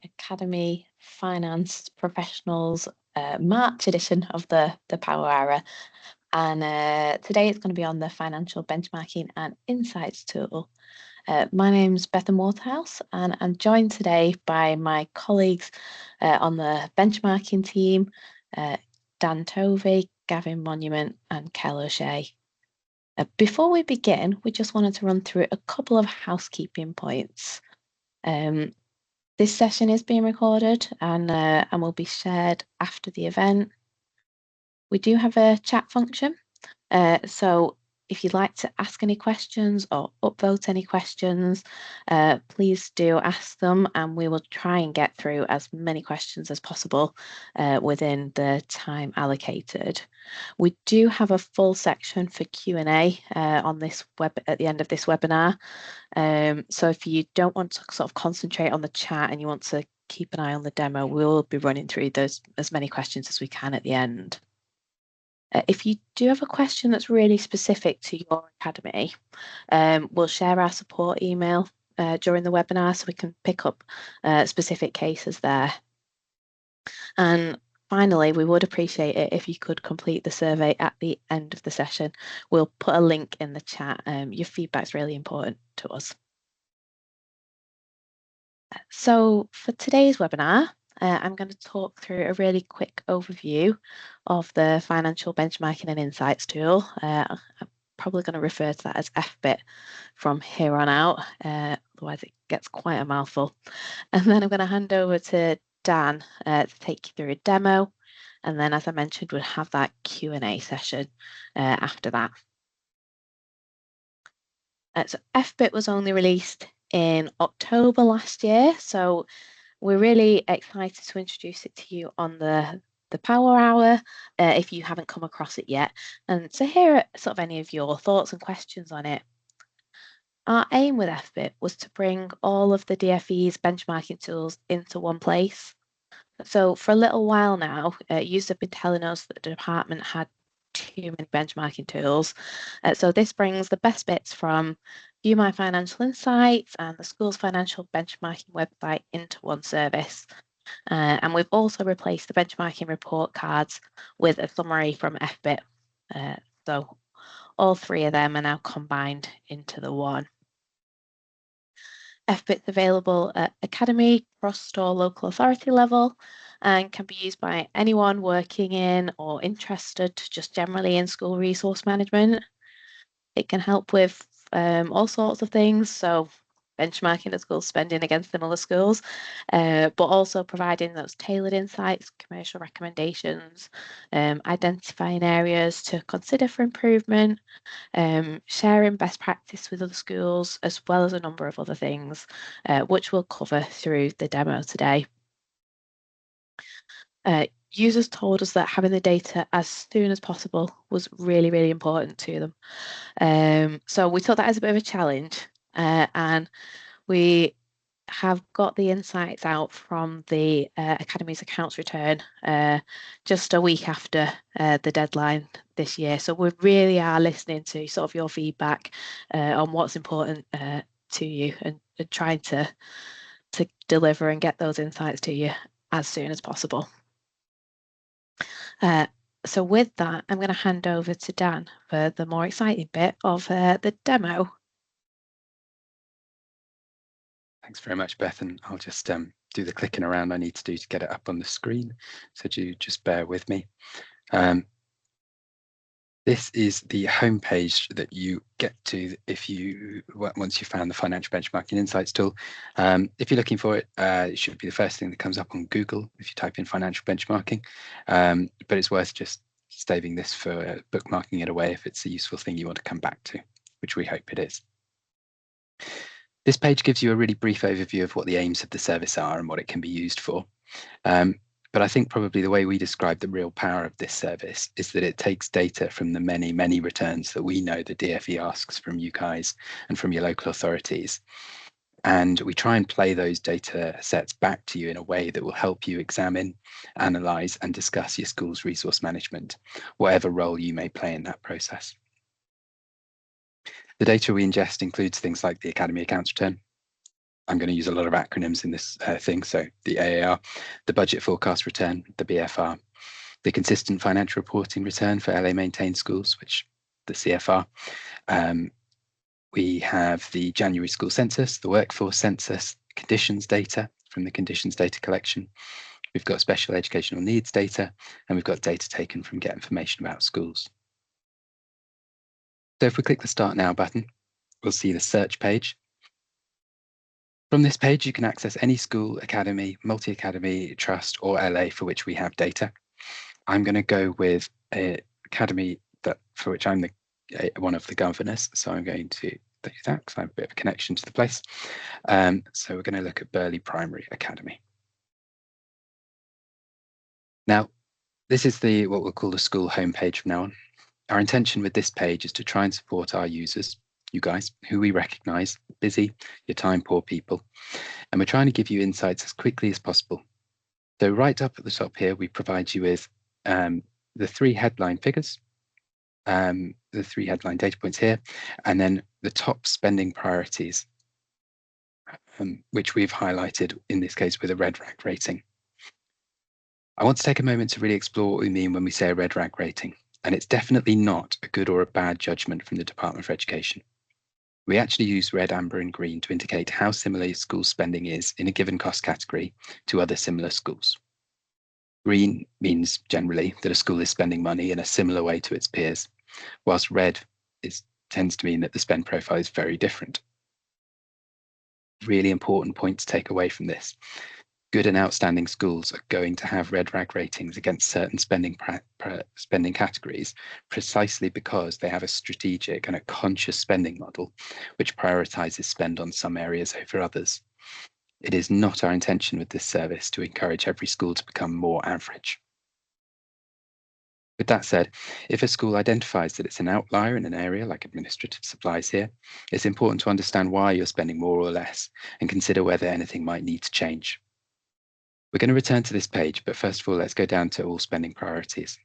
Academy Finance Professionals March edition of the Power Hour. And today it's going to be on the Financial Benchmarking and Insights tool. My name's Bethan Waterhouse, and I'm joined today by my colleagues on the benchmarking team, Dan Tovey, Gavin Monument, and Kel O'Shea. Before we begin, we just wanted to run through a couple of housekeeping points. This session is being recorded and will be shared after the event. We do have a chat function, so if you'd like to ask any questions or upvote any questions, please do ask them, and we will try and get through as many questions as possible within the time allocated. We do have a full section for Q&A on this at the end of this webinar. So if you don't want to sort of concentrate on the chat and you want to keep an eye on the demo, we'll be running through those as many questions as we can at the end. If you do have a question that's really specific to your academy, we'll share our support email during the webinar so we can pick up specific cases there. And finally, we would appreciate it if you could complete the survey at the end of the session. We'll put a link in the chat. Your feedback's really important to us. So for today's webinar, I'm going to talk through a really quick overview of the Financial Benchmarking and Insights tool. I'm probably going to refer to that as FBIT from here on out, otherwise it gets quite a mouthful. And then I'm going to hand over to Dan to take you through a demo. And then, as I mentioned, we'll have that Q&A session after that. So FBIT was only released in October last year, so we're really excited to introduce it to you on the Power Hour if you haven't come across it yet, and to hear sort of any of your thoughts and questions on it. Our aim with FBIT was to bring all of the DFE's benchmarking tools into one place. So for a little while now, users have been telling us that the department had too many benchmarking tools. So this brings the best bits from View My Financial Insights and the school's financial benchmarking website into one service. And we've also replaced the benchmarking report cards with a summary from FBIT. So all three of them are now combined into the one. FBIT's available at Academy, trust or local authority level, and can be used by anyone working in or interested just generally in school resource management. It can help with all sorts of things, so benchmarking the school spending against similar schools, but also providing those tailored insights, commercial recommendations, identifying areas to consider for improvement, sharing best practice with other schools, as well as a number of other things, which we'll cover through the demo today. Users told us that having the data as soon as possible was really, really important to them. So we took that as a bit of a challenge, and we have got the insights out from the Academy's accounts return just a week after the deadline this year. So we really are listening to sort of your feedback on what's important to you, and trying to deliver and get those insights to you as soon as possible. So with that, I'm going to hand over to Dan for the more exciting bit of the demo. Thanks very much, Beth, and I'll just do the clicking around I need to do to get it up on the screen, so do just bear with me. This is the homepage that you get to once you've found the Financial Benchmarking Insights tool. If you're looking for it, it should be the first thing that comes up on Google if you type in financial benchmarking, but it's worth just saving this for bookmarking it away if it's a useful thing you want to come back to, which we hope it is. This page gives you a really brief overview of what the aims of the service are and what it can be used for. But I think probably the way we describe the real power of this service is that it takes data from the many, many returns that we know the DFE asks from you guys and from your local authorities. And we try and play those data sets back to you in a way that will help you examine, analyse and discuss your school's resource management, whatever role you may play in that process. The data we ingest includes things like the Academy accounts return, I'm going to use a lot of acronyms in this thing. So the AAR, the budget forecast return, the BFR, the consistent financial reporting return for LA maintained schools, which the CFR. We have the January school census, the workforce census, conditions data from the conditions data collection. We've got special educational needs data, and we've got data taken from Get Information About Schools. So if we click the Start Now button, we'll see the search page. From this page, you can access any school, academy, multi-academy, trust, or LA for which we have data. I'm going to go with an academy for which I'm one of the governors, so I'm going to do that because I have a bit of a connection to the place. So we're going to look at Burley Primary Academy. Now, this is what we'll call the school homepage from now on. Our intention with this page is to try and support our users, you guys, who we recognise, busy, you're time-poor people, and we're trying to give you insights as quickly as possible. So right up at the top here, we provide you with the 3 headline figures, the 3 headline data points here, and then the top spending priorities, which we've highlighted in this case with a red rag rating. I want to take a moment to really explore what we mean when we say a red rag rating, and it's definitely not a good or a bad judgment from the Department for Education. We actually use red, amber, and green to indicate how similar a school's spending is in a given cost category to other similar schools. Green means generally that a school is spending money in a similar way to its peers, whilst red tends to mean that the spend profile is very different. Really important point to take away from this. Good and outstanding schools are going to have red rag ratings against certain spending categories precisely because they have a strategic and a conscious spending model which prioritizes spend on some areas over others. It is not our intention with this service to encourage every school to become more average. With that said, if a school identifies that it's an outlier in an area like administrative supplies here, it's important to understand why you're spending more or less and consider whether anything might need to change. We're going to return to this page, but first of all, let's go down to all spending priorities.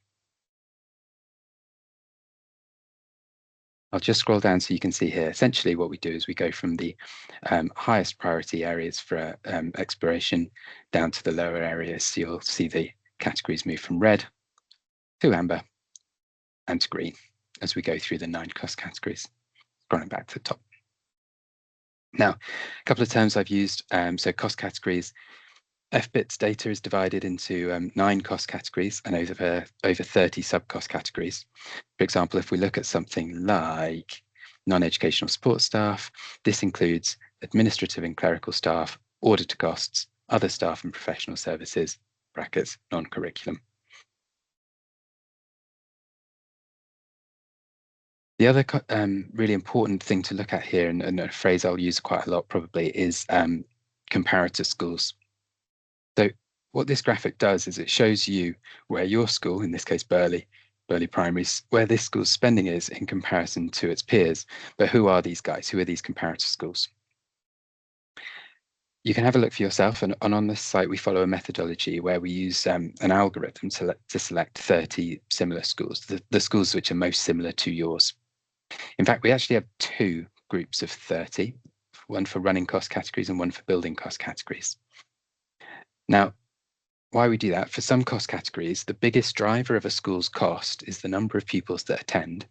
I'll just scroll down so you can see here. Essentially, what we do is we go from the highest priority areas for exploration down to the lower areas. So you'll see the categories move from red to amber and to green as we go through the 9 cost categories, scrolling back to the top. Now, a couple of terms I've used. So cost categories. FBIT's data is divided into 9 cost categories and over 30 sub-cost categories. For example, if we look at something like non-educational support staff, this includes administrative and clerical staff, auditor costs, other staff and professional services, brackets, non-curriculum. The other really important thing to look at here, and a phrase I'll use quite a lot probably, is comparator schools. So what this graphic does is it shows you where your school, in this case Burley Primaries, where this school's spending is in comparison to its peers. But who are these guys? Who are these comparator schools? You can have a look for yourself, and on this site we follow a methodology where we use an algorithm to select 30 similar schools, the schools which are most similar to yours. In fact, we actually have 2 groups of 30, one for running cost categories and one for building cost categories. Now, why we do that, for some cost categories, the biggest driver of a school's cost is the number of pupils that attend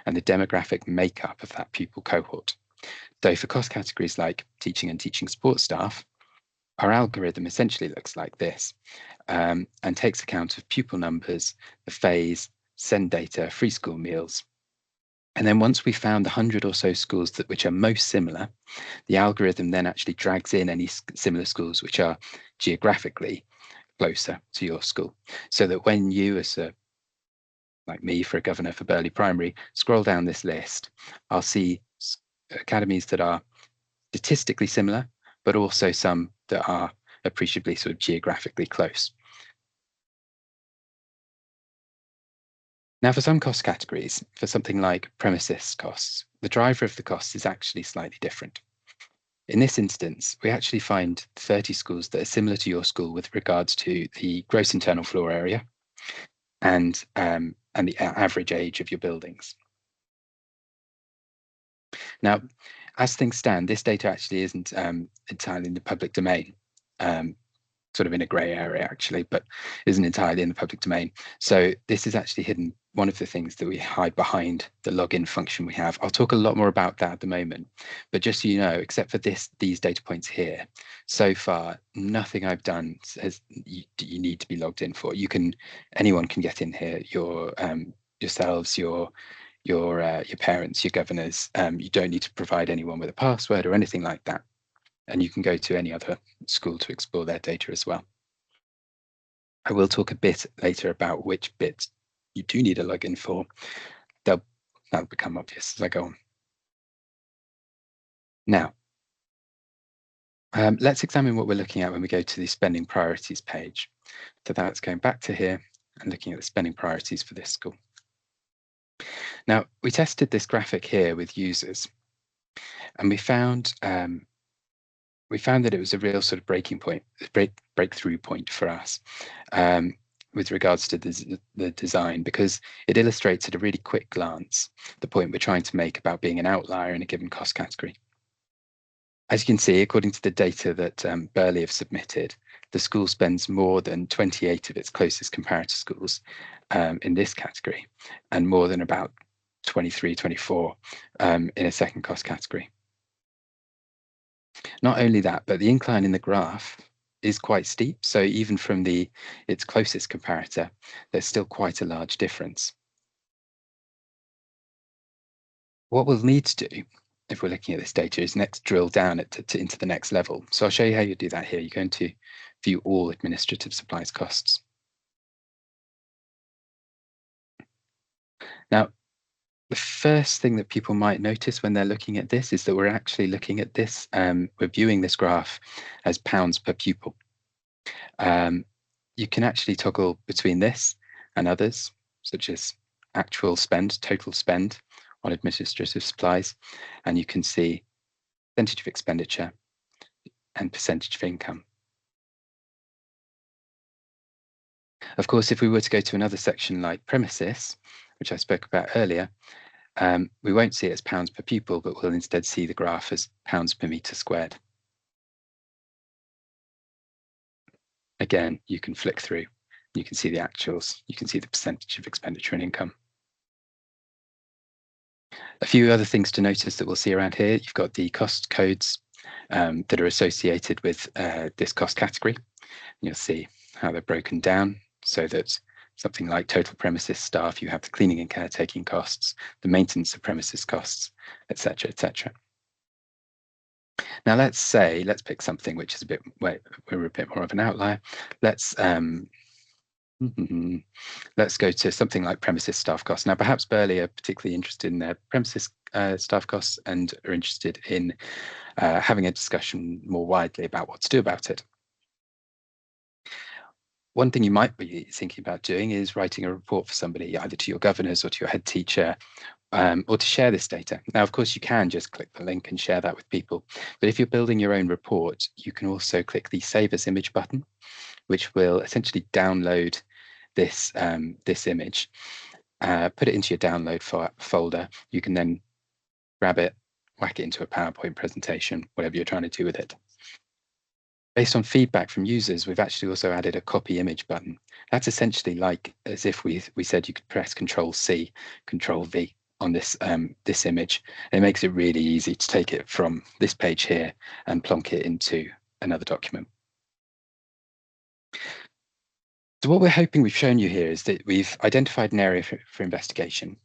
and the demographic makeup of that pupil cohort. So for cost categories like teaching and teaching support staff, our algorithm essentially looks like this and takes account of pupil numbers, the phase, send data, free school meals. And then once we've found the 100 or so schools which are most similar, the algorithm then actually drags in any similar schools which are geographically closer to your school, so that when you, as like me for a governor for Burley Primary, scroll down this list, I'll see academies that are statistically similar, but also some that are appreciably sort of geographically close. Now, for some cost categories, for something like premises costs, the driver of the costs is actually slightly different. In this instance, we actually find 30 schools that are similar to your school with regards to the gross internal floor area and the average age of your buildings. Now, As things stand, this data actually isn't entirely in the public domain, sort of in a grey area actually, but isn't entirely in the public domain. So this is actually hidden, one of the things that we hide behind the login function we have. I'll talk a lot more about that at the moment, but just so you know, except for these data points here, so far, nothing I've done says you need to be logged in for. Anyone can get in here, yourselves, your parents, your governors. You don't need to provide anyone with a password or anything like that. And you can go to any other school to explore their data as well. I will talk a bit later about which bits you do need a login for. That'll become obvious as I go on. Now, let's examine what we're looking at when we go to the spending priorities page. So that's going back to here and looking at the spending priorities for this school. Now, we tested this graphic here with users, and we found that it was a real sort of breakthrough point for us with regards to the design, because it illustrates at a really quick glance the point we're trying to make about being an outlier in a given cost category. As you can see, according to the data that Burley have submitted, the school spends more than 28 of its closest comparator schools in this category, and more than about 23, 24 in a second cost category. Not only that, but the incline in the graph is quite steep. So even from its closest comparator, there's still quite a large difference. What we'll need to do, if we're looking at this data, is next drill down into the next level. So I'll show you how you do that here. You're going to view all administrative supplies costs. Now, the first thing that people might notice when they're looking at this is that we're actually looking at this, we're viewing this graph as pounds per pupil. You can actually toggle between this and others, such as actual spend, total spend on administrative supplies, and you can see percentage of expenditure and percentage of income. Of course, if we were to go to another section like premises, which I spoke about earlier, we won't see it as pounds per pupil, but we'll instead see the graph as pounds per metre squared. Again, you can flick through, you can see the actuals, you can see the percentage of expenditure and income. A few other things to notice that we'll see around here. You've got the cost codes that are associated with this cost category. You'll see how they're broken down so that something like total premises staff, you have the cleaning and caretaking costs, the maintenance of premises costs, etc., etc. Now let's pick something which is we're a bit more of an outlier. Let's go to something like premises staff costs. Now, perhaps Burley are particularly interested in their premises staff costs and are interested in having a discussion more widely about what to do about it. One thing you might be thinking about doing is writing a report for somebody, either to your governors or to your head teacher, or to share this data. Now, of course, you can just click the link and share that with people. But if you're building your own report, you can also click the Save as Image button, which will essentially download this image, put it into your download folder. You can then grab it, whack it into a PowerPoint presentation, whatever you're trying to do with it. Based on feedback from users, we've actually also added a copy image button. That's essentially like as if we said you could press Control-C, Control-V on this image. It makes it really easy to take it from this page here and plonk it into another document. So what we're hoping we've shown you here is that we've identified an area for investigation.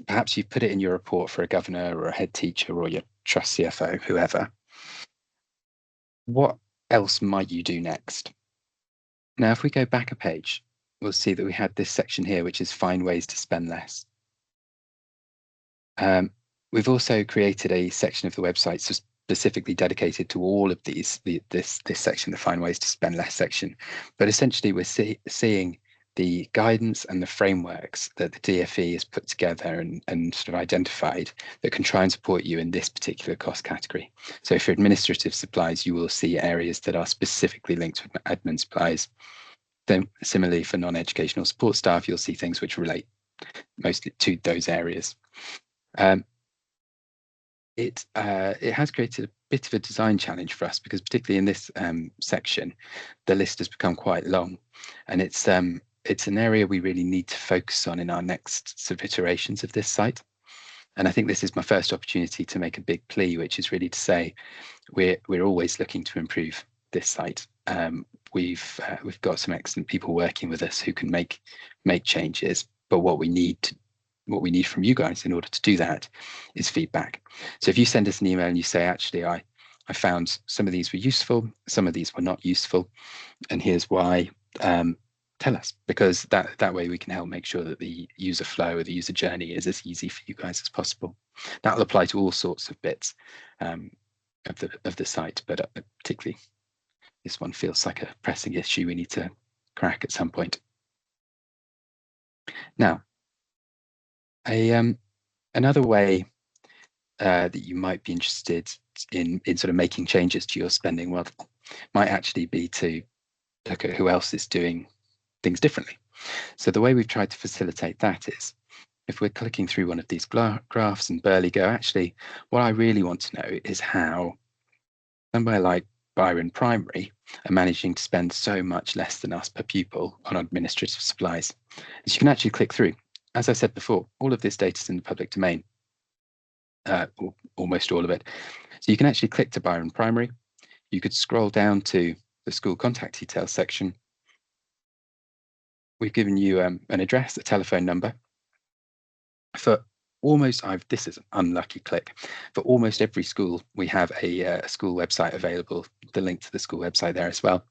Perhaps you've put it in your report for a governor or a head teacher or your trust CFO, whoever. What else might you do next? Now, if we go back a page, we'll see that we had this section here, which is find ways to spend less. We've also created a section of the website specifically dedicated to all of this section, the find ways to spend less section. But essentially, we're seeing the guidance and the frameworks that the DFE has put together and sort of identified that can try and support you in this particular cost category. So for administrative supplies, you will see areas that are specifically linked with admin supplies. Then similarly for non-educational support staff, you'll see things which relate mostly to those areas. it has created a bit of a design challenge for us, because particularly in this section, the list has become quite long, and it's an area we really need to focus on in our next sort of iterations of this site. And I think this is my first opportunity to make a big plea, which is really to say we're always looking to improve this site. We've got some excellent people working with us who can make changes, but what we need from you guys in order to do that is feedback. So if you send us an email and you say, actually, I found some of these were useful, some of these were not useful, and here's why, tell us, because that way we can help make sure that the user flow or the user journey is as easy for you guys as possible. That'll apply to all sorts of bits of the site, but particularly this one feels like a pressing issue we need to crack at some point. Now, another way that you might be interested in sort of making changes to your spending model might actually be to look at who else is doing things differently. So the way we've tried to facilitate that is, if we're clicking through one of these graphs and Burley go, actually, what I really want to know is how somewhere like Byron Primary are managing to spend so much less than us per pupil on administrative supplies. As you can actually click through. As I said before, all of this data is in the public domain, almost all of it. So you can actually click to Byron Primary. You could scroll down to the school contact details section. We've given you an address, a telephone number. For almost, this is an unlucky click. For almost every school, we have a school website available, the link to the school website there as well.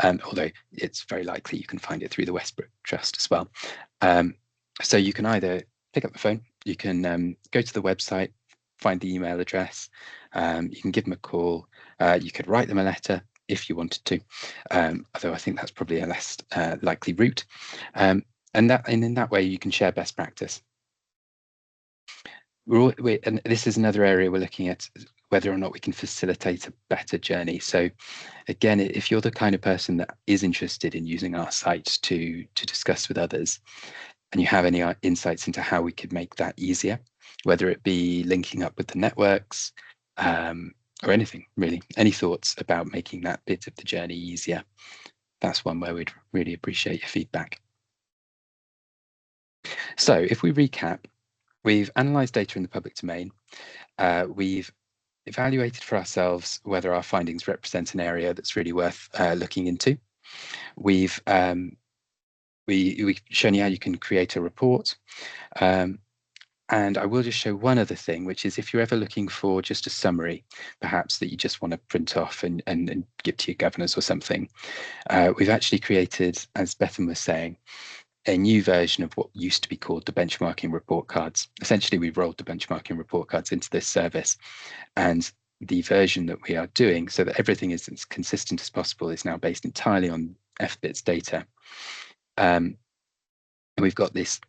Although it's very likely you can find it through the Westbrook Trust as well. So you can either pick up the phone, you can go to the website, find the email address, you can give them a call, you could write them a letter if you wanted to, although I think that's probably a less likely route. And in that way, you can share best practice. And this is another area we're looking at, whether or not we can facilitate a better journey. So again, if you're the kind of person that is interested in using our site to discuss with others, and you have any insights into how we could make that easier, whether it be linking up with the networks, or anything really, any thoughts about making that bit of the journey easier, that's one where we'd really appreciate your feedback. So if we recap, we've analysed data in the public domain. We've evaluated for ourselves whether our findings represent an area that's really worth looking into. We've shown you how you can create a report. And I will just show one other thing, which is if you're ever looking for just a summary, perhaps that you just want to print off and give to your governors or something, we've actually created, as Bethan was saying, a new version of what used to be called the benchmarking report cards. Essentially, we've rolled the benchmarking report cards into this service, and the version that we are doing, so that everything is as consistent as possible, is now based entirely on FBIT's data. And we've got this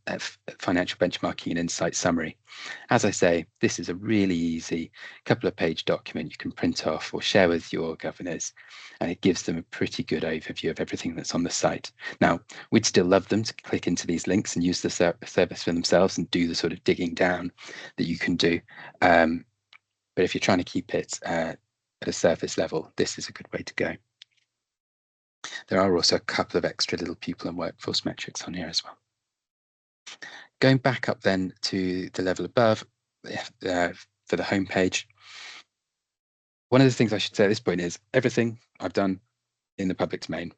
financial benchmarking and insight summary. As I say, this is a really easy couple of page document you can print off or share with your governors, and it gives them a pretty good overview of everything that's on the site. Now, we'd still love them to click into these links and use the service for themselves and do the sort of digging down that you can do. But if you're trying to keep it at a surface level, this is a good way to go. There are also a couple of extra little pupil and workforce metrics on here as well. Going back up then to the level above for the home page, one of the things I should say at this point is everything I've done in the public domain,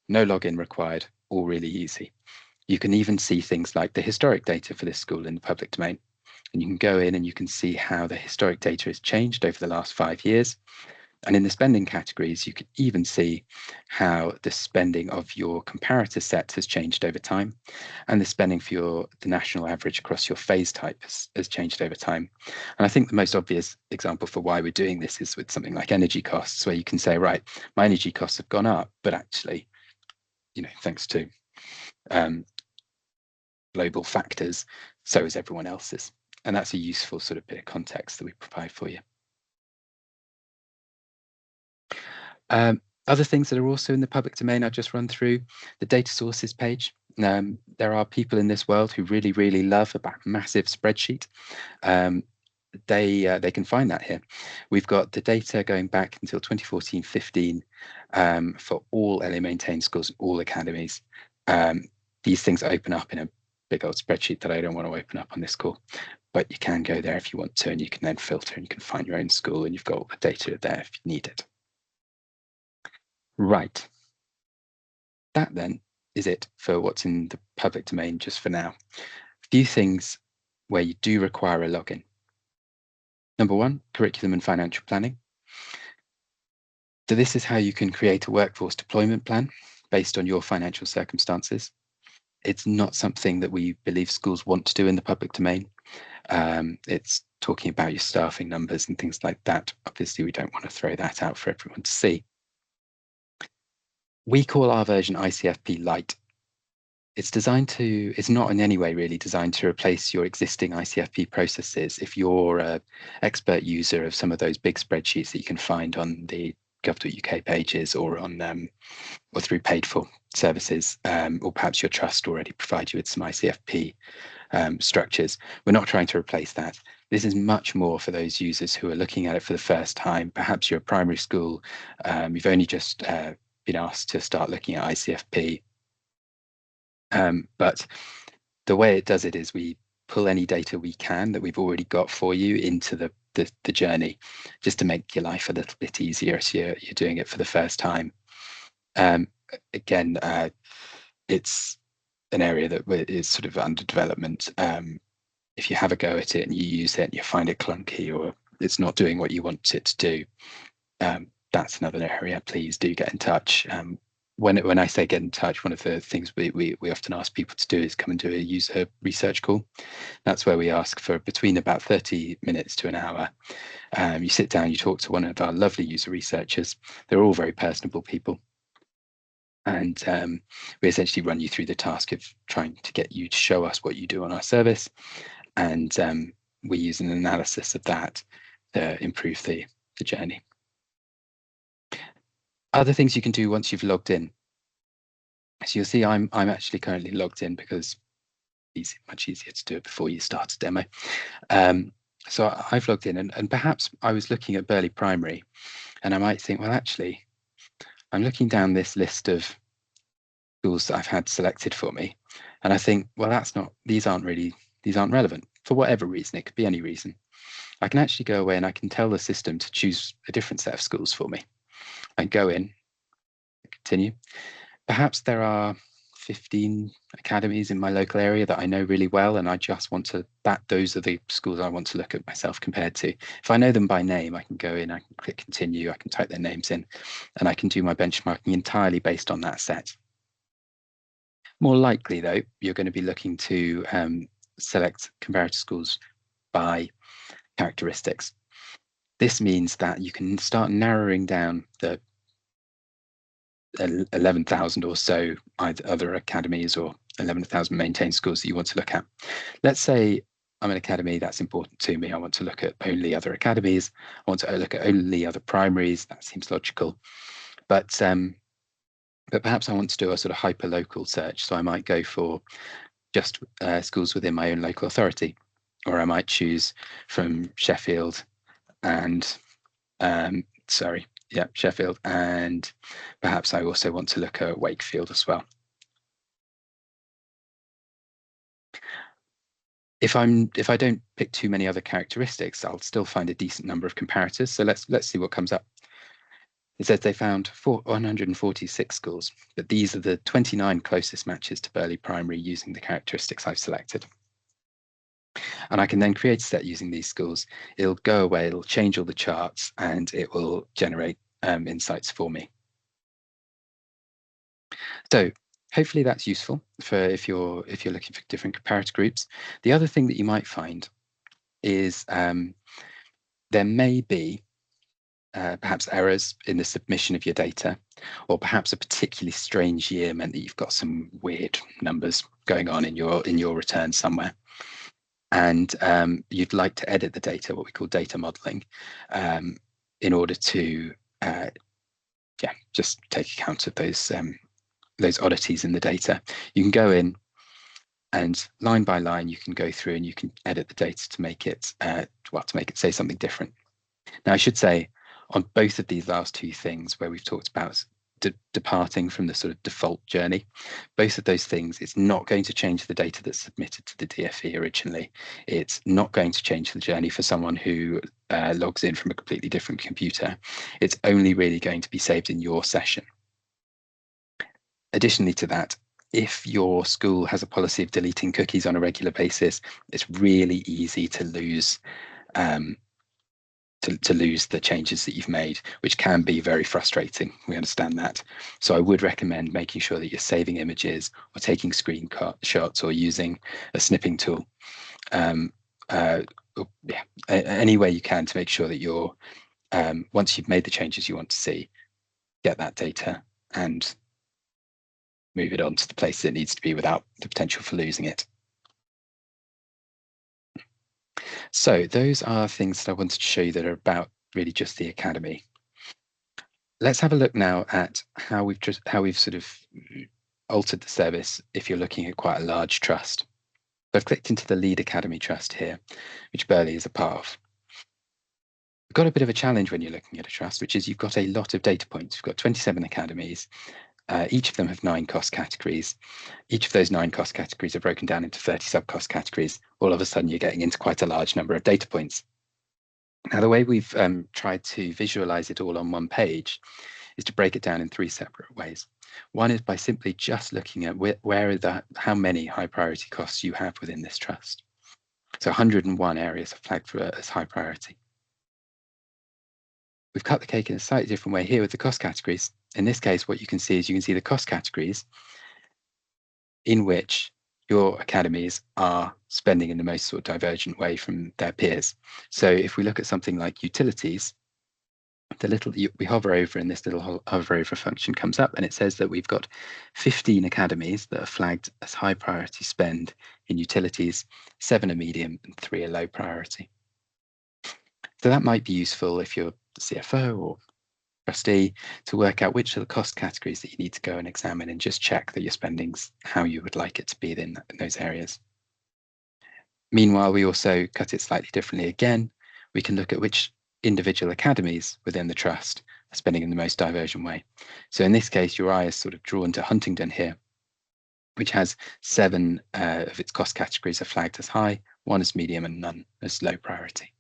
no login required, all really easy. You can even see things like the historic data for this school in the public domain, and you can go in and you can see how the historic data has changed over the last 5 years. And in the spending categories, you can even see how the spending of your comparator set has changed over time, and the spending for the national average across your phase type has changed over time. And I think the most obvious example for why we're doing this is with something like energy costs, where you can say, right, my energy costs have gone up, but actually, thanks to global factors, so is everyone else's. And that's a useful sort of bit of context that we provide for you. Other things that are also in the public domain, I'll just run through the data sources page. There are people in this world who really, really love a massive spreadsheet. they can find that here. We've got the data going back until 2014-15 for all LA maintained schools, all academies. These things open up in a big old spreadsheet that I don't want to open up on this call, but you can go there if you want to, and you can then filter and you can find your own school, and you've got all the data there if you need it. Right. That then is it for what's in the public domain just for now. A few things where you do require a login. Number one, curriculum and financial planning. So this is how you can create a workforce deployment plan based on your financial circumstances. It's not something that we believe schools want to do in the public domain. It's talking about your staffing numbers and things like that. Obviously, we don't want to throw that out for everyone to see. We call our version ICFP Lite. It's not in any way really designed to replace your existing ICFP processes. If you're an expert user of some of those big spreadsheets that you can find on the gov.uk pages or on or through paid for services, or perhaps your trust already provide you with some ICFP structures, we're not trying to replace that. This is much more for those users who are looking at it for the first time. Perhaps you're a primary school, you've only just been asked to start looking at ICFP. But the way it does it is we pull any data we can that we've already got for you into the journey, just to make your life a little bit easier as you're doing it for the first time. Again, it's an area that is sort of under development. If you have a go at it and you use it and you find it clunky or it's not doing what you want it to do, that's another area. Please do get in touch. When I say get in touch, one of the things we often ask people to do is come and do a user research call. That's where we ask for between about 30 minutes to an hour. You sit down, you talk to one of our lovely user researchers. They're all very personable people. And we essentially run you through the task of trying to get you to show us what you do on our service. And we use an analysis of that to improve the journey. Other things you can do once you've logged in. So you'll see I'm actually currently logged in because it's much easier to do it before you start a demo. So I've logged in and perhaps I was looking at Burley Primary and I might think, well, actually, I'm looking down this list of schools that I've had selected for me. And I think, well, these aren't relevant for whatever reason. It could be any reason. I can actually go away and I can tell the system to choose a different set of schools for me. I go in, continue. Perhaps there are 15 academies in my local area that I know really well, and I just want to, those are the schools I want to look at myself compared to. If I know them by name, I can go in, I can click continue, I can type their names in, and I can do my benchmarking entirely based on that set. More likely though, you're going to be looking to select comparator schools by characteristics. This means that you can start narrowing down the 11,000 or so either other academies or 11,000 maintained schools that you want to look at. Let's say I'm an academy that's important to me. I want to look at only other academies. I want to look at only other primaries. That seems logical. But perhaps I want to do a sort of hyper-local search. So I might go for just schools within my own local authority, or I might choose from Sheffield and Sheffield, and perhaps I also want to look at Wakefield as well. If I don't pick too many other characteristics, I'll still find a decent number of comparators. So let's see what comes up. It says they found 146 schools, but these are the 29 closest matches to Burley Primary using the characteristics I've selected. And I can then create a set using these schools. It'll go away, it'll change all the charts, and it will generate insights for me. So hopefully that's useful for if you're looking for different comparator groups. The other thing that you might find is there may be perhaps errors in the submission of your data, or perhaps a particularly strange year meant that you've got some weird numbers going on in your return somewhere. And you'd like to edit the data, what we call data modeling, in order to just take account of those oddities in the data. You can go in, And line by line, you can go through and you can edit the data to make it, to make it say something different. Now, I should say on both of these last two things where we've talked about departing from the sort of default journey, both of those things, it's not going to change the data that's submitted to the DFE originally. It's not going to change the journey for someone who logs in from a completely different computer. It's only really going to be saved in your session. Additionally to that, if your school has a policy of deleting cookies on a regular basis, it's really easy to lose to lose the changes that you've made, which can be very frustrating. We understand that. So I would recommend making sure that you're saving images or taking screenshots or using a snipping tool. Any way you can to make sure that you're, once you've made the changes you want to see, get that data and move it on to the place it needs to be without the potential for losing it. So those are things that I wanted to show you that are about really just the Academy. Let's have a look now at how we've sort of altered the service if you're looking at quite a large trust. So I've clicked into the Lead Academy Trust here, which Burley is a part of. We've got a bit of a challenge when you're looking at a trust, which is you've got a lot of data points. We've got 27 academies. Each of them have 9 cost categories. Each of those 9 cost categories are broken down into 30 sub-cost categories. All of a sudden, you're getting into quite a large number of data points. Now, the way we've tried to visualize it all on one page is to break it down in 3 separate ways. One is by simply just looking at how many high priority costs you have within this trust. So 101 areas are flagged as high priority. We've cut the cake in a slightly different way here with the cost categories. In this case, what you can see is the cost categories in which your academies are spending in the most sort of divergent way from their peers. So if we look at something like utilities, we hover over and this little hover over function comes up and it says that we've got 15 academies that are flagged as high priority spend in utilities, 7 are medium and 3 are low priority. So that might be useful if you're the CFO or trustee to work out which are the cost categories that you need to go and examine and just check that your spending's how you would like it to be in those areas. Meanwhile, we also cut it slightly differently again. We can look at which individual academies within the trust are spending in the most divergent way. So in this case, your eye is sort of drawn to Huntingdon here, which has 7 of its cost categories are flagged as high, 1 as medium and none as low priority.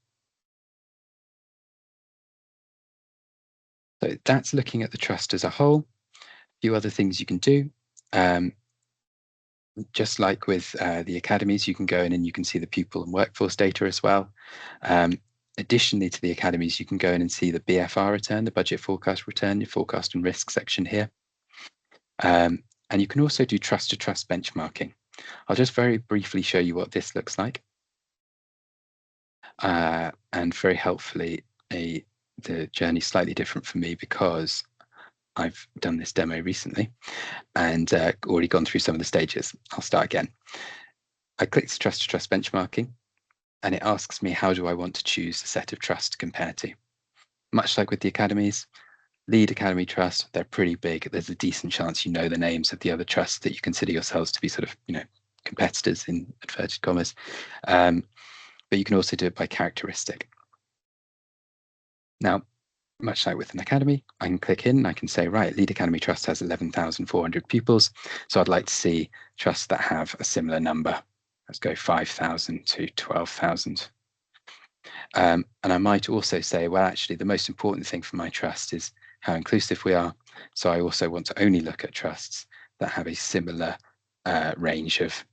So that's looking at the trust as a whole. A few other things you can do. Just like with the academies, you can go in and you can see the pupil and workforce data as well. Additionally to the academies, you can go in and see the BFR return, the budget forecast return, your forecast and risk section here. And you can also do trust to trust benchmarking. I'll just very briefly show you what this looks like. And very helpfully, the journey's slightly different for me because I've done this demo recently and already gone through some of the stages. I'll start again. I clicked trust to trust benchmarking and it asks me how do I want to choose a set of trusts to compare to. Much like with the academies, Lead Academy Trust, they're pretty big. There's a decent chance you know the names of the other trusts that you consider yourselves to be sort of, competitors in inverted commas. But you can also do it by characteristic. Now, much like with an academy, I can click in and I can say, right, Lead Academy Trust has 11,400 pupils. So I'd like to see trusts that have a similar number. Let's go 5,000 to 12,000. And I might also say, well, actually, the most important thing for my trust is how inclusive we are. So I also want to only look at trusts that have a similar range of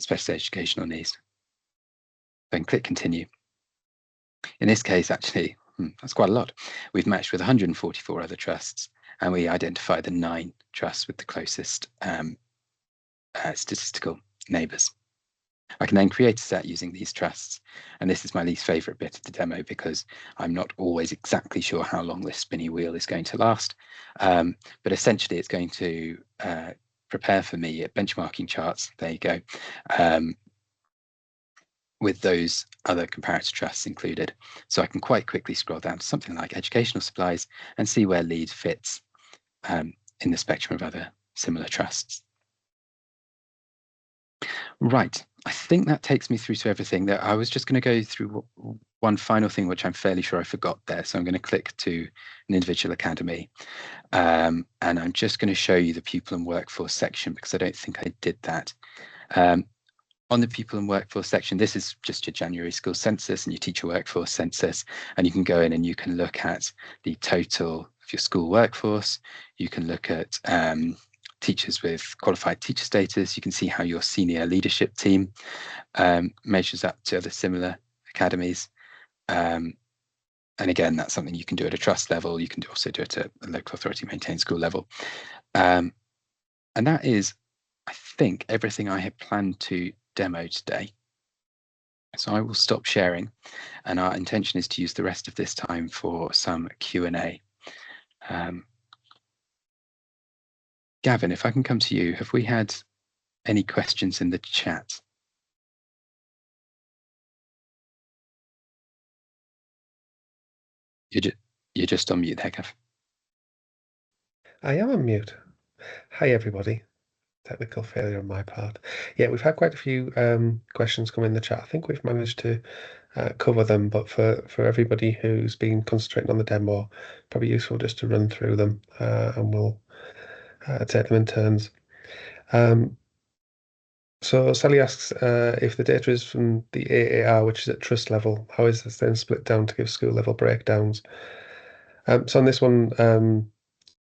special educational needs. Then click continue. In this case, actually, that's quite a lot. We've matched with 144 other trusts, and we identify the 9 trusts with the closest statistical neighbours. I can then create a set using these trusts, and this is my least favourite bit of the demo because I'm not always exactly sure how long this spinny wheel is going to last. But essentially, it's going to prepare for me benchmarking charts. There you go. With those other comparator trusts included. So I can quite quickly scroll down to something like educational supplies and see where Lead fits in the spectrum of other similar trusts. Right. I think that takes me through to everything. That I was just going to go through one final thing, which I'm fairly sure I forgot there. So I'm going to click to an individual academy. And I'm just going to show you the pupil and workforce section because I don't think I did that. On the pupil and workforce section, this is just your January school census and your teacher workforce census. And you can go in and you can look at the total of your school workforce. You can look at teachers with qualified teacher status. You can see how your senior leadership team measures up to other similar academies. And again, that's something you can do at a trust level. You can also do it at a local authority maintained school level. And that is, I think, everything I had planned to demo today. So I will stop sharing, and our intention is to use the rest of this time for some Q&A. Gavin, if I can come to you, have we had any questions in the chat? You're just on mute there, Gav. I am on mute. Hi, everybody. Technical failure on my part. Yeah, we've had quite a few questions come in the chat. I think we've managed to cover them, but for everybody who's been concentrating on the demo, probably useful just to run through them and we'll take them in turns. So Sally asks if the data is from the AAR, which is at trust level, how is this then split down to give school level breakdowns? So on this one,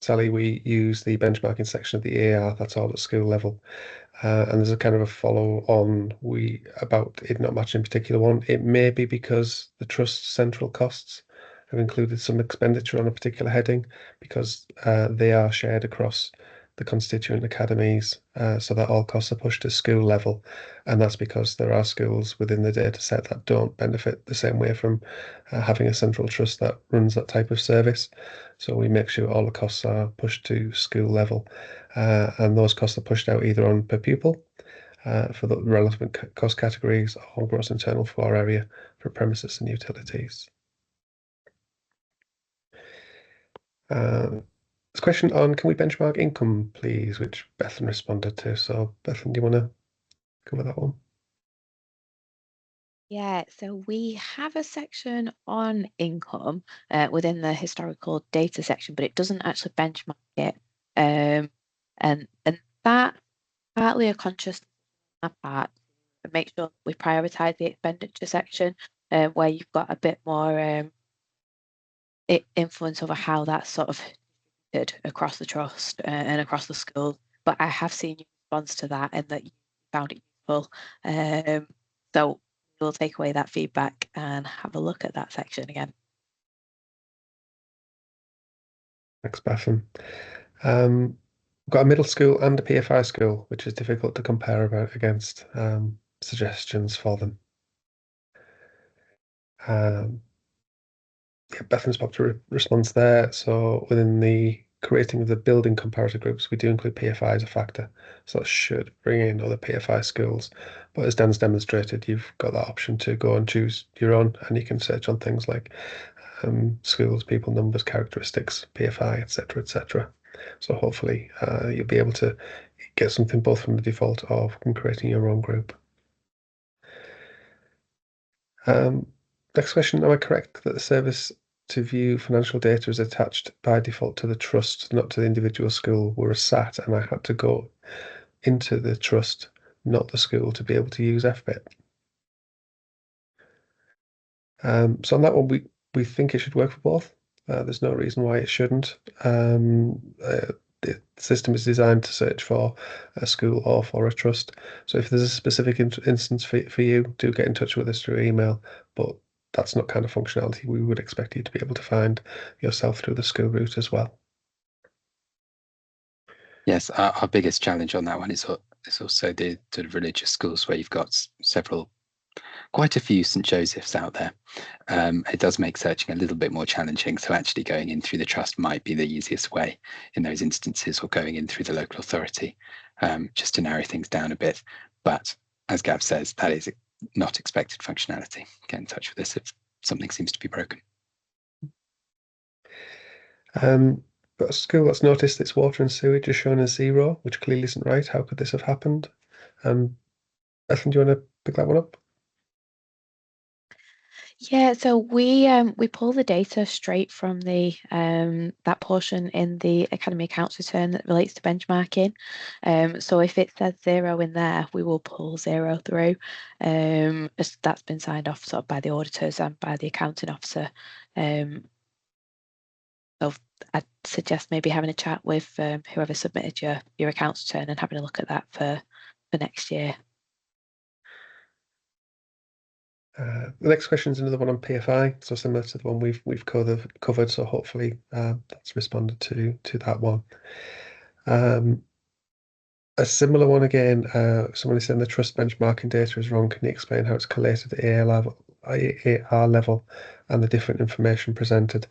Sally, we use the benchmarking section of the AAR, that's all at school level. And there's a kind of a follow on about it not matching a particular one. It may be because the trust central costs have included some expenditure on a particular heading because they are shared across the constituent academies, so that all costs are pushed to school level. And that's because there are schools within the data set that don't benefit the same way from having a central trust that runs that type of service. So we make sure all the costs are pushed to school level. And those costs are pushed out either on per pupil for the relevant cost categories or gross internal floor area for premises and utilities. There's a question on, can we benchmark income, please, which Bethan responded to. So Bethan, do you want to cover that one? Yeah, so we have a section on income within the historical data section, but it doesn't actually benchmark it. And that partly a conscious part to make sure we prioritize the expenditure section where you've got a bit more influence over how that's sort of across the trust and across the school. But I have seen your response to that and that you found it useful. So we'll take away that feedback and have a look at that section again. Thanks, Bethan. We've got a middle school and a PFI school, which is difficult to compare against suggestions for them. Yeah, Bethan's popped a response there. So within the creating of the building comparator groups, we do include PFI as a factor. So that should bring in other PFI schools. But as Dan's demonstrated, you've got that option to go and choose your own, and you can search on things like schools, people numbers, characteristics, PFI, etc., etc. So hopefully you'll be able to get something both from the default or from creating your own group. Next question, am I correct that the service to view financial data is attached by default to the trust, not to the individual school? We're a SAT and I had to go into the trust, not the school, to be able to use FBIT. So on that one, we think it should work for both. There's no reason why it shouldn't. The system is designed to search for a school or for a trust. So if there's a specific instance for you, do get in touch with us through email. But that's not kind of functionality we would expect you to be able to find yourself through the school route as well. Yes, our biggest challenge on that one is also the sort of religious schools where you've got quite a few St. Joseph's out there. It does make searching a little bit more challenging. So actually going in through the trust might be the easiest way in those instances, or going in through the local authority, just to narrow things down a bit. But as Gav says, that is not expected functionality. Get in touch with us if something seems to be broken. But a school that's noticed its water and sewage is shown as 0, which clearly isn't right. How could this have happened? Bethan, do you want to pick that one up? Yeah, so we pull the data straight from the that portion in the Academy accounts return that relates to benchmarking. So if it says 0 in there, we will pull 0 through. As that's been signed off sort of by the auditors and by the accounting officer. So I'd suggest maybe having a chat with whoever submitted your accounts return and having a look at that for next year. The next question is another one on PFI, so similar to the one we've covered. So hopefully that's responded to that one. A similar one again. Someone is saying the trust benchmarking data is wrong. Can you explain how it's collated at AAR level and the different information presented?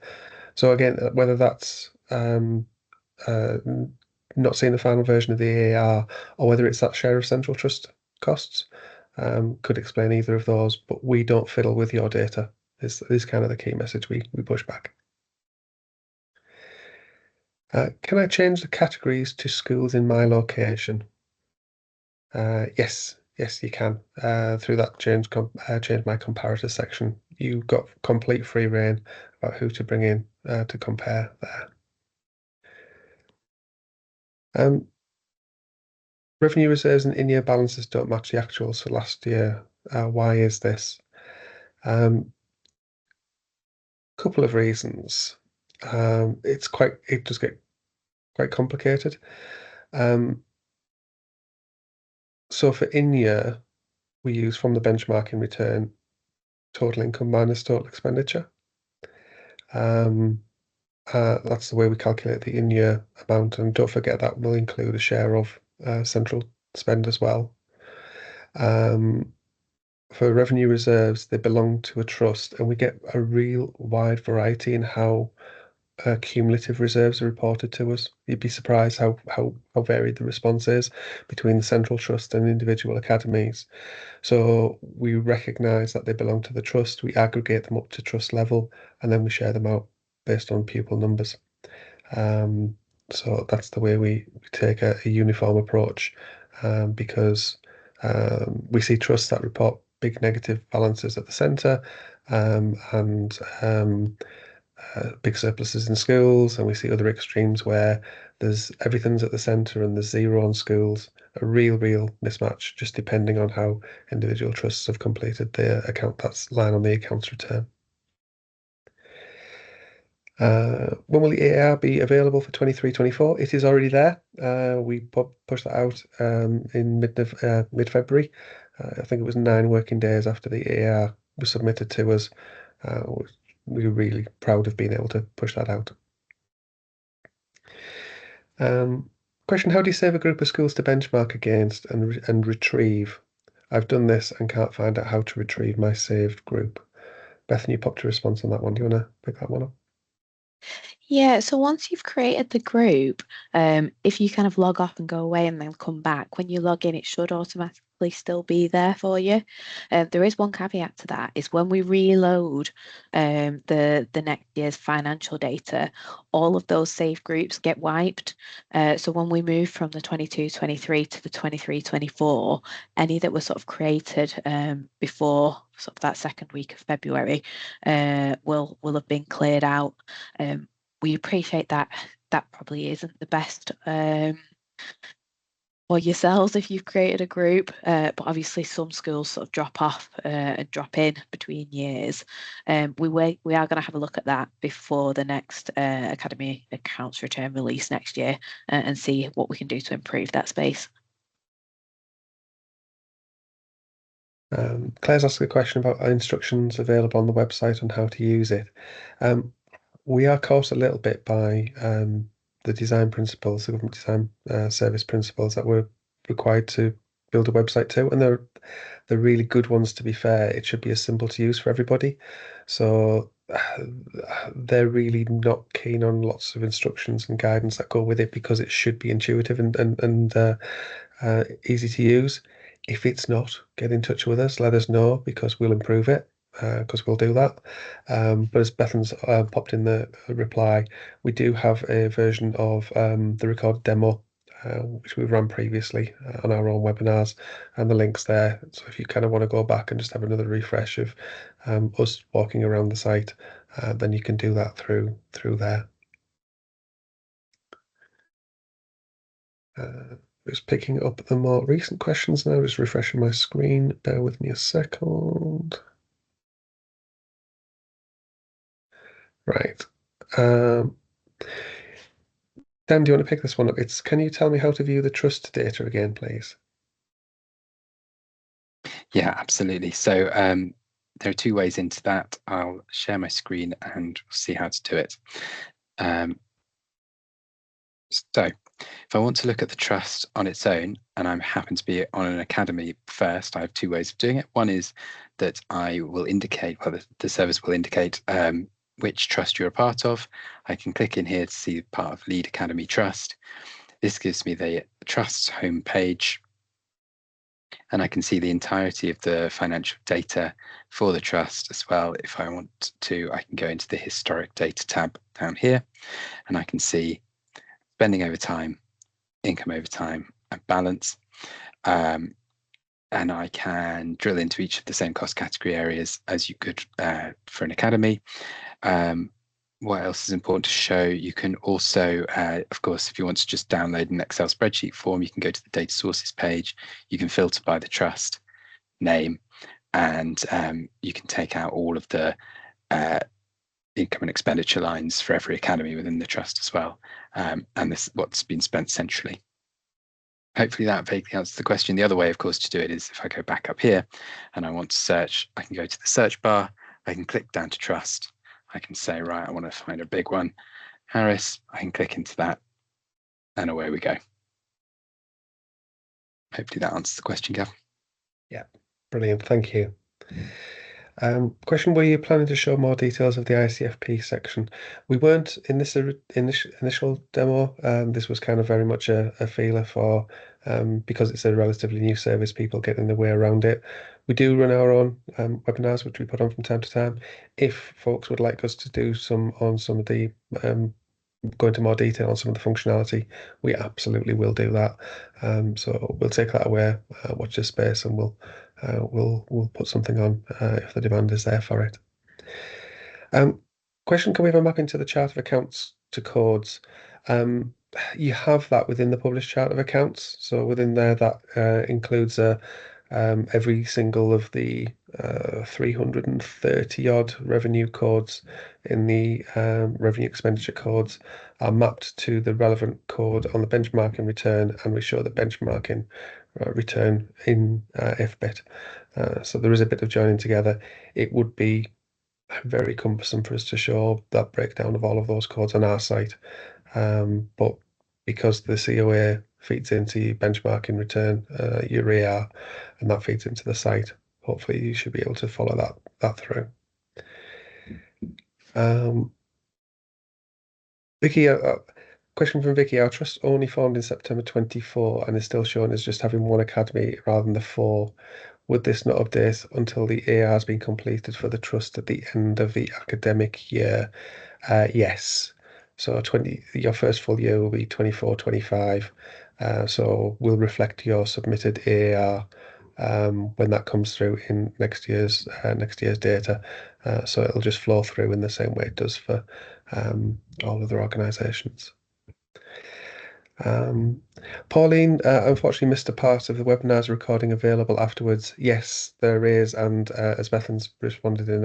So again, whether that's not seeing the final version of the AAR or whether it's that share of central trust costs, could explain either of those, but we don't fiddle with your data is kind of the key message we push back. Can I change the categories to schools in my location? Yes, you can. Through that change my comparator section, you've got complete free reign about who to bring in to compare there. Revenue reserves and in-year balances don't match the actuals for last year. Why is this? Couple of reasons. It does get quite complicated. So for in-year, we use from the benchmarking return total income minus total expenditure. That's the way we calculate the in-year amount, and don't forget that will include a share of central spend as well. For revenue reserves, they belong to a trust, and we get a real wide variety in how cumulative reserves are reported to us. You'd be surprised how varied the response is between the central trust and individual academies. So we recognise that they belong to the trust, we aggregate them up to trust level, and then we share them out based on pupil numbers. So that's the way we take a uniform approach, because we see trusts that report big negative balances at the centre, and big surpluses in schools, and we see other extremes where there's everything's at the centre and there's zero on schools. A real mismatch, just depending on how individual trusts have completed their account. That's line on the accounts return. When will the AAR be available for 23-24? It is already there. We pushed that out in mid-February. I think it was 9 working days after the AAR was submitted to us. We were really proud of being able to push that out. Question: how do you save a group of schools to benchmark against and retrieve? I've done this and can't find out how to retrieve my saved group. Bethany, you popped a response on that one. Do you want to pick that one up? Yeah, so once you've created the group, if you kind of log off and go away and then come back, when you log in, it should automatically still be there for you. There is one caveat to that, is when we reload the next year's financial data, all of those saved groups get wiped. So when we move from the 22-23 to the 23-24, any that were sort of created before sort of that second week of February will have been cleared out. We appreciate that probably isn't the best for yourselves if you've created a group, but obviously some schools sort of drop off and drop in between years. We are going to have a look at that before the next Academy accounts return release next year and see what we can do to improve that space. Claire's asked a question about instructions available on the website on how to use it. We are caught a little bit by the design principles, the government design service principles that we're required to build a website to, and they're really good ones. To be fair, it should be as simple to use for everybody. So they're really not keen on lots of instructions and guidance that go with it because it should be intuitive and easy to use. If it's not, get in touch with us, let us know, because we'll improve it, because we'll do that. But as Bethan's popped in the reply, we do have a version of the recorded demo which we've run previously on our own webinars, and the link's there. So if you kind of want to go back and just have another refresh of us walking around the site, then you can do that through there. Just picking up the more recent questions now, just refreshing my screen. Bear with me a second. Right. Dan, do you want to pick this one up? Can you tell me how to view the trust data again, please? Yeah, absolutely. So there are two ways into that. I'll share my screen and see how to do it. So if I want to look at the trust on its own, and I happen to be on an academy first, I have two ways of doing it. One is that I will indicate, well, the service will indicate which trust you're a part of. I can click in here to see part of Lead Academy Trust. This gives me the trust's homepage, and I can see the entirety of the financial data for the trust as well. If I want to, I can go into the historic data tab down here, and I can see spending over time, income over time, and balance. And I can drill into each of the same cost category areas as you could for an academy. What else is important to show? You can also, of course, if you want to just download an Excel spreadsheet form, you can go to the data sources page. You can filter by the trust name, and you can take out all of the income and expenditure lines for every academy within the trust as well. And this is what's been spent centrally. Hopefully that vaguely answers the question. The other way, of course, to do it is if I go back up here and I want to search, I can go to the search bar, I can click down to trust. I can say, right, I want to find a big one, Harris. I can click into that, and away we go. Hopefully that answers the question, Gav. Yeah, brilliant. Thank you. Question, were you planning to show more details of the ICFP section? We weren't in this initial demo. This was kind of very much a feeler for, because it's a relatively new service, people getting their way around it. We do run our own webinars, which we put on from time to time. If folks would like us to do some of the go into more detail on some of the functionality, we absolutely will do that. So we'll take that away, watch this space, and we'll put something on if the demand is there for it. Question, can we have a map into the chart of accounts to codes? You have that within the published chart of accounts. So within there, that includes every single of the 330 odd revenue codes in the revenue expenditure codes are mapped to the relevant code on the benchmarking return, and we show the benchmarking return in FBIT. So there is a bit of joining together. It would be very cumbersome for us to show that breakdown of all of those codes on our site. But because the COA feeds into benchmarking return, your AR, and that feeds into the site, hopefully you should be able to follow that through. Vicky, question from Vicky. Our trust only formed in September 24 and is still shown as just having one academy rather than the 4. Would this not update until the AR has been completed for the trust at the end of the academic year? Yes. So your first full year will be 24-25. So we'll reflect your submitted AAR when that comes through in next year's data. So it'll just flow through in the same way it does for all other organisations. Pauline, unfortunately missed a part of the webinar's recording available afterwards. Yes, there is, and as Bethan's responded in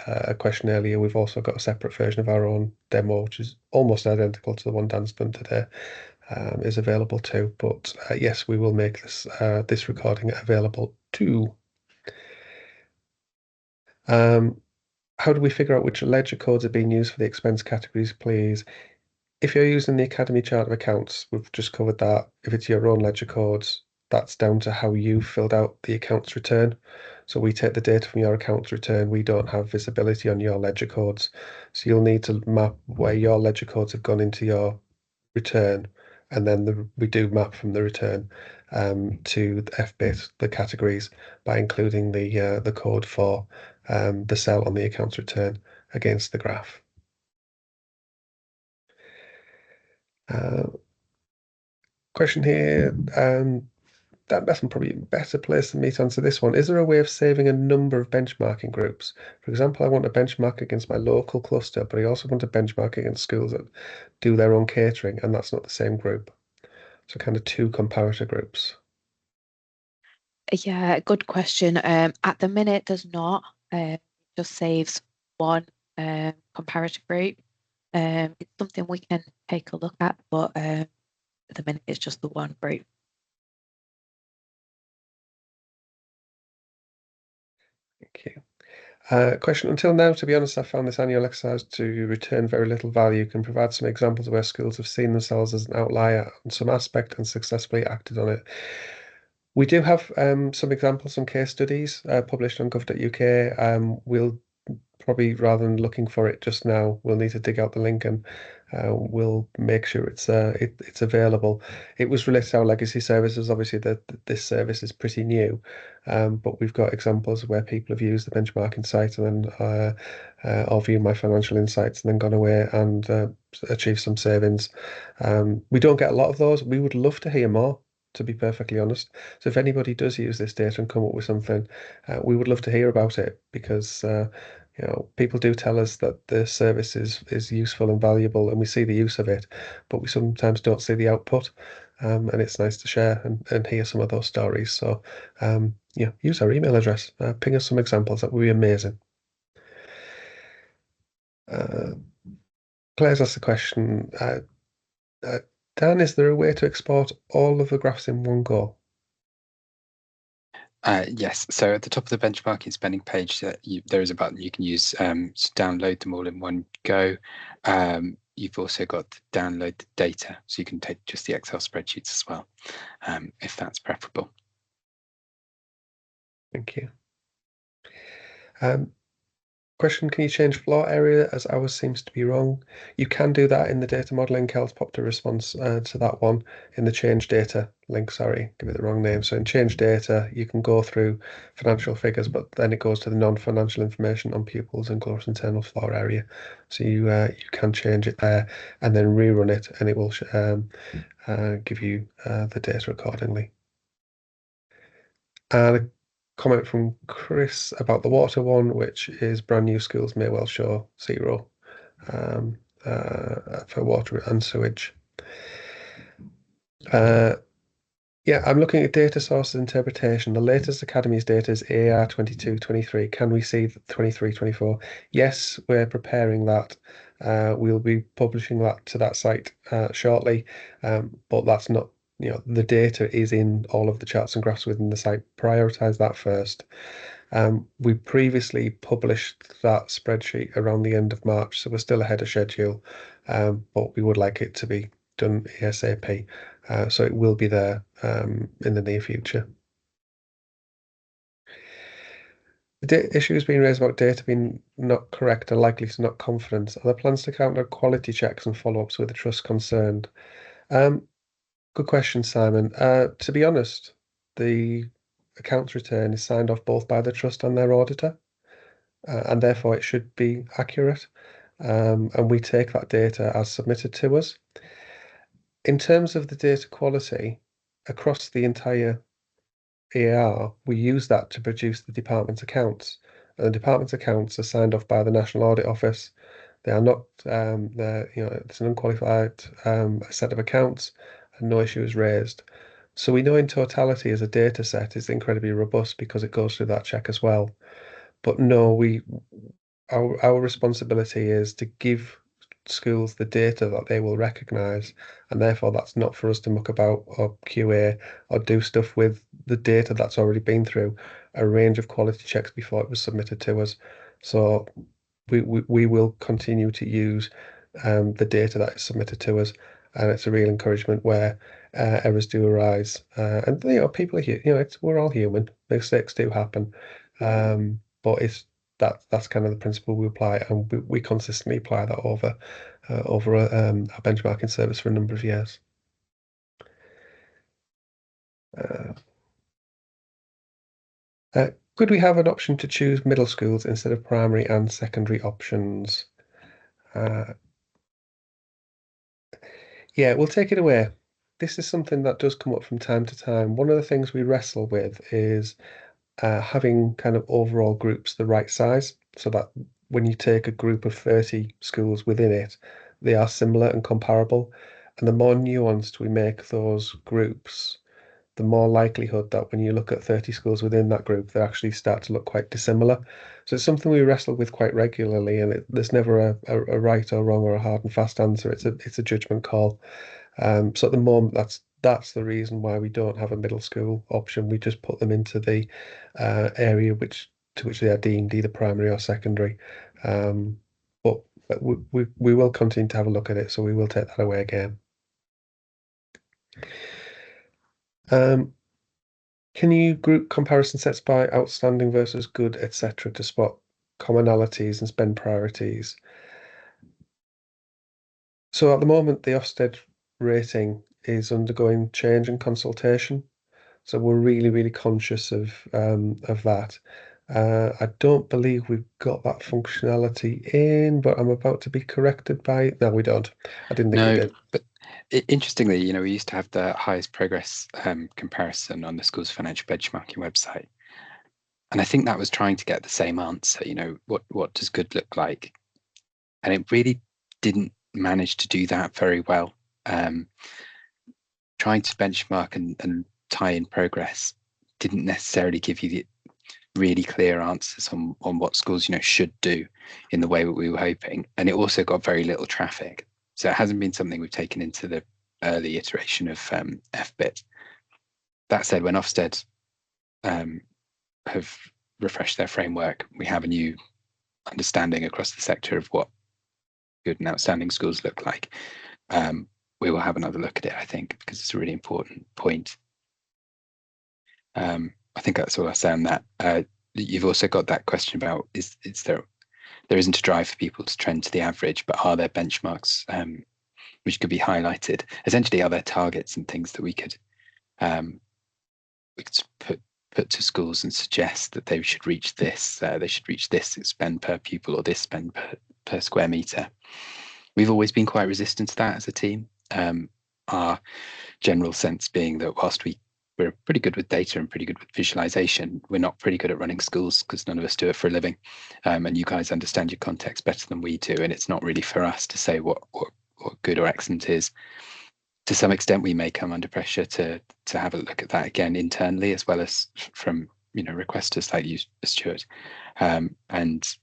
a question earlier, we've also got a separate version of our own demo, which is almost identical to the one Dan's done today, is available too. But yes, we will make this recording available too. How do we figure out which ledger codes are being used for the expense categories, please? If you're using the Academy chart of accounts, we've just covered that. If it's your own ledger codes, that's down to how you filled out the accounts return. So we take the data from your accounts return. We don't have visibility on your ledger codes. So you'll need to map where your ledger codes have gone into your return. And then we do map from the return to the FBIT, the categories, by including the code for the cell on the accounts return against the graph. Question here, that person probably better placed than me to answer this one. Is there a way of saving a number of benchmarking groups? For example, I want to benchmark against my local cluster, but I also want to benchmark against schools that do their own catering, and that's not the same group. So kind of two comparator groups. Yeah, good question. At the minute, there's not. It just saves one comparative group. It's something we can take a look at, but at the minute, it's just the one group. Thank you. Question. Until now, to be honest, I found this annual exercise to return very little value. Can provide some examples where schools have seen themselves as an outlier on some aspect and successfully acted on it. We do have some examples, some case studies published on gov.uk. We'll probably, rather than looking for it just now, we'll need to dig out the link and we'll make sure it's available. It was related to our legacy services. Obviously, this service is pretty new, but we've got examples where people have used the benchmarking site and then or viewed my financial insights and then gone away and achieved some savings. We don't get a lot of those. We would love to hear more, to be perfectly honest. So if anybody does use this data and come up with something, we would love to hear about it, because people do tell us that the service is useful and valuable, and we see the use of it, but we sometimes don't see the output. And it's nice to share and hear some of those stories. So use our email address, ping us some examples. That would be amazing. Claire's asked the question, Dan, is there a way to export all of the graphs in one go? Yes, so at the top of the benchmarking spending page, there is a button you can use to download them all in one go. You've also got to download the data, so you can take just the Excel spreadsheets as well, if that's preferable. Thank you. Question, can you change floor area as ours seems to be wrong? You can do that in the data modeling. Kel's popped a response to that one in the change data link. Sorry, give it the wrong name. So in change data, you can go through financial figures, but then it goes to the non-financial information on pupils and gross internal floor area. So you can change it there and then rerun it, and it will give you the data accordingly. And comment from Chris about the water one, which is brand new schools may well show 0 for water and sewage. Yeah, I'm looking at data sources interpretation. The latest Academies data is AR 22-23. Can we see 23-24? Yes, we're preparing that. We'll be publishing that to that site shortly, but that's not, the data is in all of the charts and graphs within the site. Prioritize that first. We previously published that spreadsheet around the end of March, so we're still ahead of schedule, but we would like it to be done ASAP. So it will be there in the near future. The issue has been raised about data being not correct and likely to not confidence. Are there plans to counter quality checks and follow-ups with the trust concerned? Good question, Simon. To be honest, the accounts return is signed off both by the trust and their auditor, and therefore it should be accurate. And we take that data as submitted to us. In terms of the data quality across the entire EAR, we use that to produce the department's accounts. And the department's accounts are signed off by the National Audit Office. They are not, it's an unqualified set of accounts, and no issue is raised. So we know in totality as a data set is incredibly robust because it goes through that check as well. But no, our responsibility is to give schools the data that they will recognise, and therefore that's not for us to muck about or QA or do stuff with the data that's already been through a range of quality checks before it was submitted to us. So we will continue to use the data that is submitted to us, and it's a real encouragement where errors do arise. And people are we're all human. Mistakes do happen, but that's kind of the principle we apply, and we consistently apply that over our benchmarking service for a number of years. Could we have an option to choose middle schools instead of primary and secondary options? Yeah, we'll take it away. this is something that does come up from time to time. One of the things we wrestle with is having kind of overall groups the right size, so that when you take a group of 30 schools within it, they are similar and comparable. And the more nuanced we make those groups, the more likelihood that when you look at 30 schools within that group, they actually start to look quite dissimilar. So it's something we wrestle with quite regularly, and there's never a right or wrong or a hard and fast answer. It's a judgment call. So at the moment, that's the reason why we don't have a middle school option. We just put them into the area to which they are deemed either primary or secondary. But we will continue to have a look at it, so we will take that away again. Can you group comparison sets by outstanding versus good, etc., to spot commonalities and spend priorities? So at the moment, the Ofsted rating is undergoing change and consultation. So we're really, really conscious of that. I don't believe we've got that functionality in, but I'm about to be corrected by. No, we don't. I didn't think we did. But interestingly, we used to have the highest progress comparison on the school's financial benchmarking website, and I think that was trying to get the same answer. What does good look like? And it really didn't manage to do that very well. Trying to benchmark and tie in progress didn't necessarily give you the really clear answers on what schools should do in the way that we were hoping, and it also got very little traffic. So it hasn't been something we've taken into the early iteration of FBIT. That said, when Ofsted have refreshed their framework, we have a new understanding across the sector of what good and outstanding schools look like. We will have another look at it, I think, because it's a really important point. I think that's all I'll say on that. You've also got that question about is there isn't a drive for people to trend to the average, but are there benchmarks which could be highlighted? Essentially, are there targets and things that we could put to schools and suggest that they should reach this? They should reach this spend per pupil or this spend per square meter. We've always been quite resistant to that as a team. Our general sense being that whilst we're pretty good with data and pretty good with visualization, we're not pretty good at running schools because none of us do it for a living. And you guys understand your context better than we do, and it's not really for us to say what good or excellent is. To some extent, we may come under pressure to have a look at that again internally, as well as from requesters like you, Stuart. And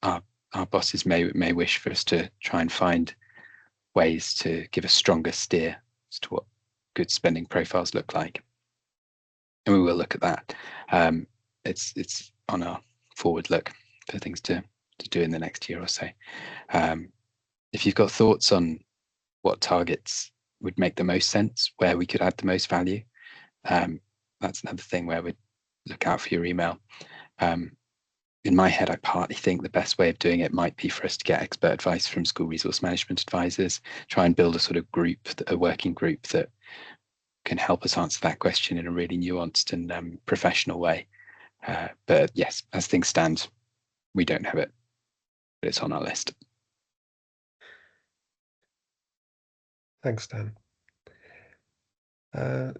our bosses may wish for us to try and find ways to give a stronger steer as to what good spending profiles look like, and we will look at that. It's on our forward look for things to do in the next year or so. If you've got thoughts on what targets would make the most sense, where we could add the most value, that's another thing where we'd look out for your email. In my head, I partly think the best way of doing it might be for us to get expert advice from school resource management advisors, try and build a sort of group, a working group that can help us answer that question in a really nuanced and professional way. But yes, as things stand, we don't have it, but it's on our list. Thanks, Dan.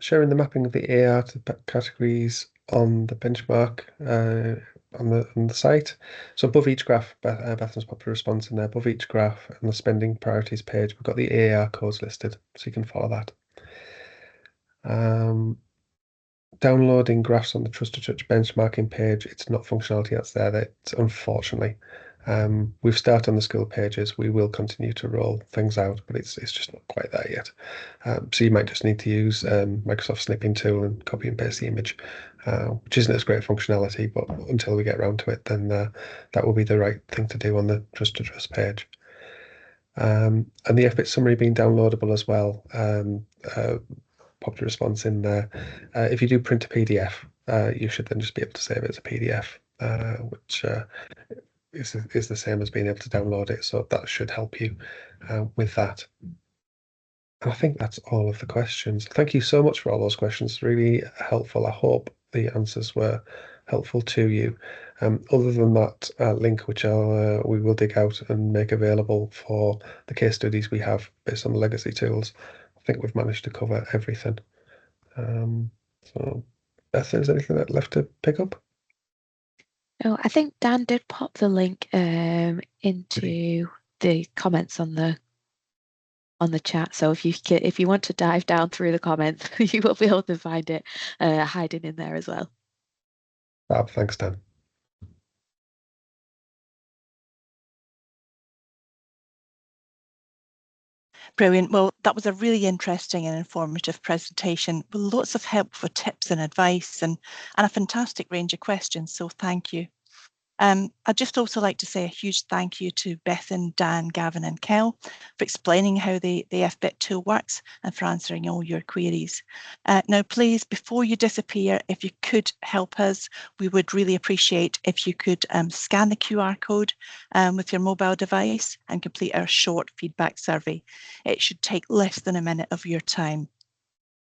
Sharing the mapping of the AR to categories on the benchmark on the site. So above each graph, Bethan's popped a response in there. Above each graph and the spending priorities page, we've got the AR codes listed, so you can follow that. Downloading graphs on the Trusted Touch benchmarking page, it's not functionality that's there. That's unfortunately. We've started on the school pages. We will continue to roll things out, but it's just not quite there yet. So you might just need to use Microsoft snipping tool and copy and paste the image, which isn't as great functionality, but until we get around to it, then that will be the right thing to do on the Trust to Trust page. And the FBIT summary being downloadable as well. Popped a response in there. If you do print a PDF, you should then just be able to save it as a PDF, which is the same as being able to download it. So that should help you with that. And I think that's all of the questions. Thank you so much for all those questions. Really helpful. I hope the answers were helpful to you. Other than that link, which we will dig out and make available for the case studies we have based on the legacy tools think we've managed to cover everything. So, Beth, is there anything that left to pick up? No, I think Dan did pop the link into the comments on the chat. So if you want to dive down through the comments, you will be able to find it hiding in there as well. Thanks, Dan. Brilliant. Well, that was a really interesting and informative presentation with lots of helpful tips and advice and a fantastic range of questions. So thank you. I'd just also like to say a huge thank you to Bethan, Dan, Gavin and Kel for explaining how the FBIT tool works and for answering all your queries. Now, please, before you disappear, if you could help us, we would really appreciate if you could scan the QR code with your mobile device and complete our short feedback survey. It should take less than a minute of your time.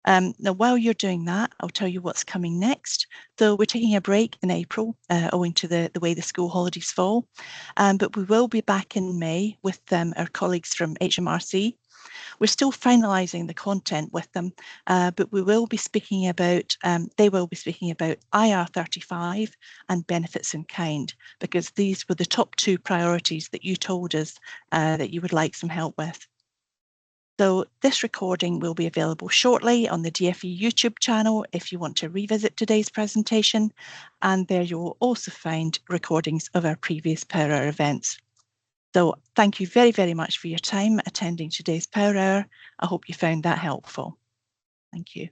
Now, while you're doing that, I'll tell you what's coming next. Though we're taking a break in April, owing to the way the school holidays fall, but we will be back in May with our colleagues from HMRC. We're still finalising the content with them, but we will be speaking about, they will be speaking about IR35 and benefits in kind, because these were the top 2 priorities that you told us that you would like some help with. So this recording will be available shortly on the DFE YouTube channel if you want to revisit today's presentation, and there you will also find recordings of our previous Power Hour events. So thank you very, very much for your time attending today's Power Hour. I hope you found that helpful. Thank you.